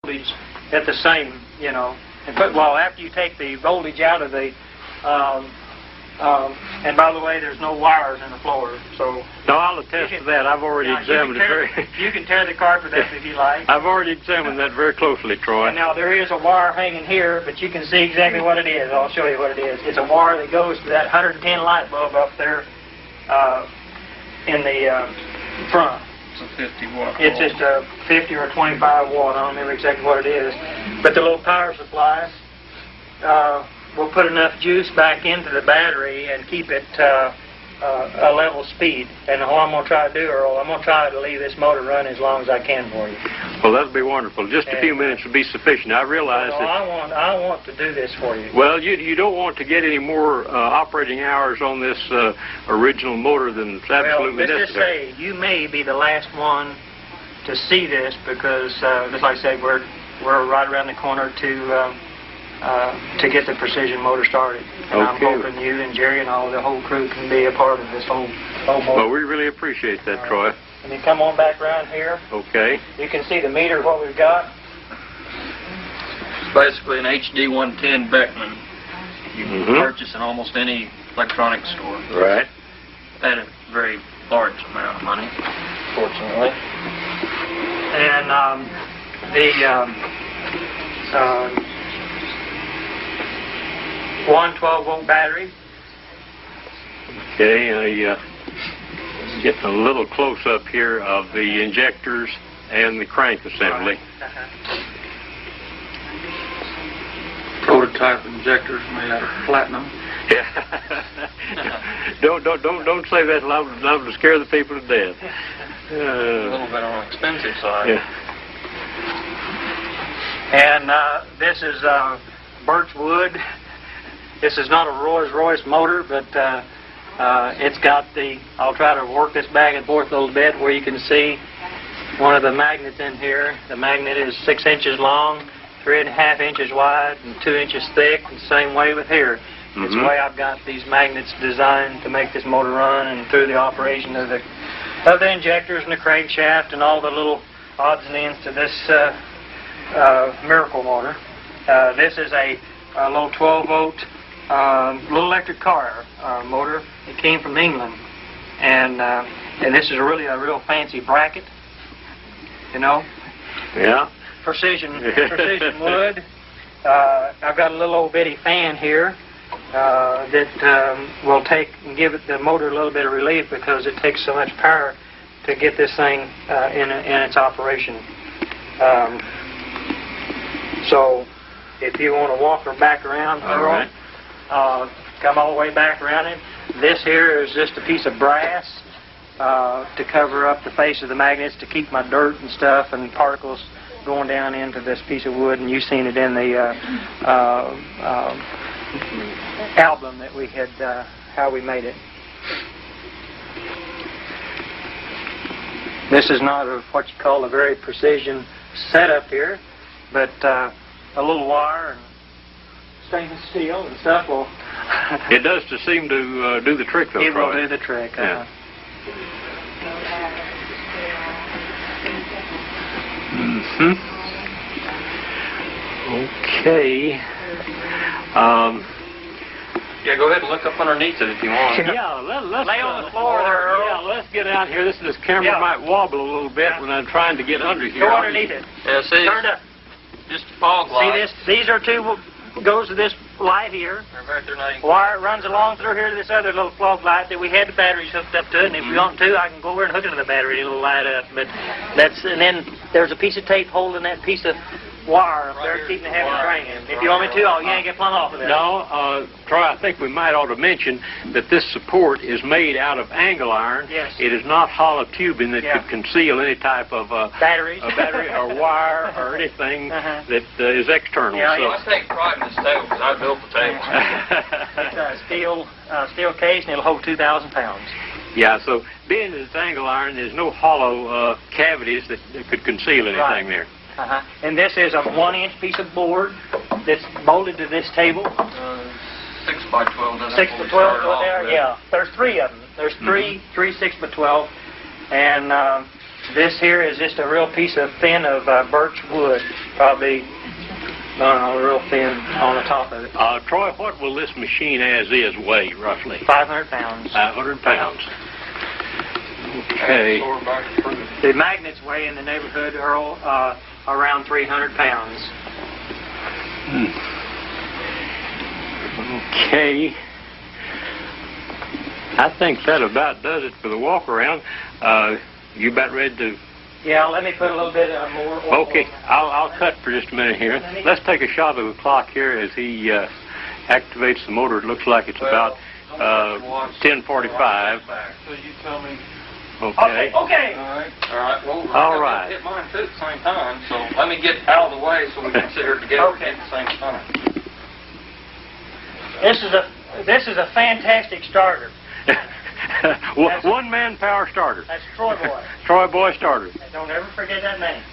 voltage at the same, you know. And well, after you take the voltage out of the, and by the way, there's no wires in the floor, so. No, I'll attest to that. I've already examined it very. You can tear the carpet up if you like. I've already examined that very closely, Troy. And now there is a wire hanging here, but you can see exactly what it is. I'll show you what it is. It's a wire that goes to that 110 light bulb up there in the front. It's a 50 watt. It's just a 50 or 25 watt. I don't remember exactly what it is. But the little power supply will put enough juice back into the battery and keep it a level speed. And what I'm going to try to do, Earl, I'm going to try to leave this motor run as long as I can for you. Well, that'll be wonderful. Just a few minutes would be sufficient. I realize that. I want to do this for you. Well, you don't want to get any more operating hours on this original motor than is absolutely necessary. Let's just say you may be the last one to see this because, just like I said, we're right around the corner to get the precision motor started. And I'm hoping you and Jerry and all the whole crew can be a part of this whole motor. Well, we really appreciate that, Troy. And you come on back around here. Okay. You can see the meter of what we've got. It's basically an HD 110 Beckman. You can purchase in almost any electronics store. Right. At a very large amount of money, fortunately. And one 12-volt battery. Okay, getting a little close up here of the injectors and the crank assembly. Prototype injectors made out of platinum. Yeah. don't say that loud to scare the people to death. A little bit on the expensive side. Yeah. And this is birch wood. This is not a Rolls-Royce motor, but it's got the, I'll try to work this back and forth a little bit where you can see one of the magnets in here. The magnet is 6 inches long, 3.5 inches wide, and 2 inches thick, and the same way with here. It's the way I've got these magnets designed to make this motor run, and through the operation of the injectors and the crankshaft and all the little odds and ends to this miracle motor. This is a little 12-volt little electric car motor. It came from England, and this is really a real fancy bracket, you know. Yeah. Precision wood. I've got a little old bitty fan here that will take and give the motor a little bit of relief because it takes so much power to get this thing in its operation. So if you want to walk her back around, Earl, come all the way back around it. This here is just a piece of brass to cover up the face of the magnets to keep my dirt and stuff and particles going down into this piece of wood. And you've seen it in the album that we had, how we made it. This is not what you call a very precision setup here, but a little wire and stainless steel and stuff will. It does seem to do the trick, though. It will do the trick. Yeah. Okay. Yeah, go ahead and look up underneath it if you want. Yeah, let's lay on the floor there, Earl. Yeah, let's get out here. This camera might wobble a little bit when I'm trying to get under here. Go underneath it. Yeah, see, turn up. Just fog light. See this? These are two. Goes to this light here. Wire runs along through here to this other little fog light that we had the batteries hooked up to it. And if you want to, I can go over and hook it to the battery. It'll light up. But and then there's a piece of tape holding that piece of wire up there, keeping the heavy train in. If you want me to, I'll yank it plumb off of there. No, Troy, I think we might ought to mention that this support is made out of angle iron. Yes. It is not hollow tubing that could conceal any type of battery or wire or anything that is external. Yeah, so I take pride in this table because I built the table. It's a steel case and it'll hold 2,000 pounds. Yeah, so being that it's angle iron, there's no hollow cavities that could conceal anything there. And this is a 1-inch piece of board that's bolted to this table. 6 by 12. 6 by 12 there. Yeah, there's 3 of them. There's three 6 by 12, and This here is just a real piece of thin of birch wood, probably, real thin on the top of it. Troy, what will this machine as is weigh, roughly? 500 pounds. 500 pounds. Okay. The magnets weigh in the neighborhood, Earl, around 300 pounds. Okay. I think that about does it for the walk around. You about ready to? Yeah, let me put a little bit more oil. Okay, I'll cut for just a minute here. Let's take a shot of the clock here as he activates the motor. It looks like it's about 10:45. So you tell me. Okay. Okay. All right. Well, All right. hit mine too at the same time. So let me get out of the way so we can sit here together Okay. at the same time. This is a fantastic starter. One-man power starter. That's Troy Boy. Troy Boy starter. Don't ever forget that name.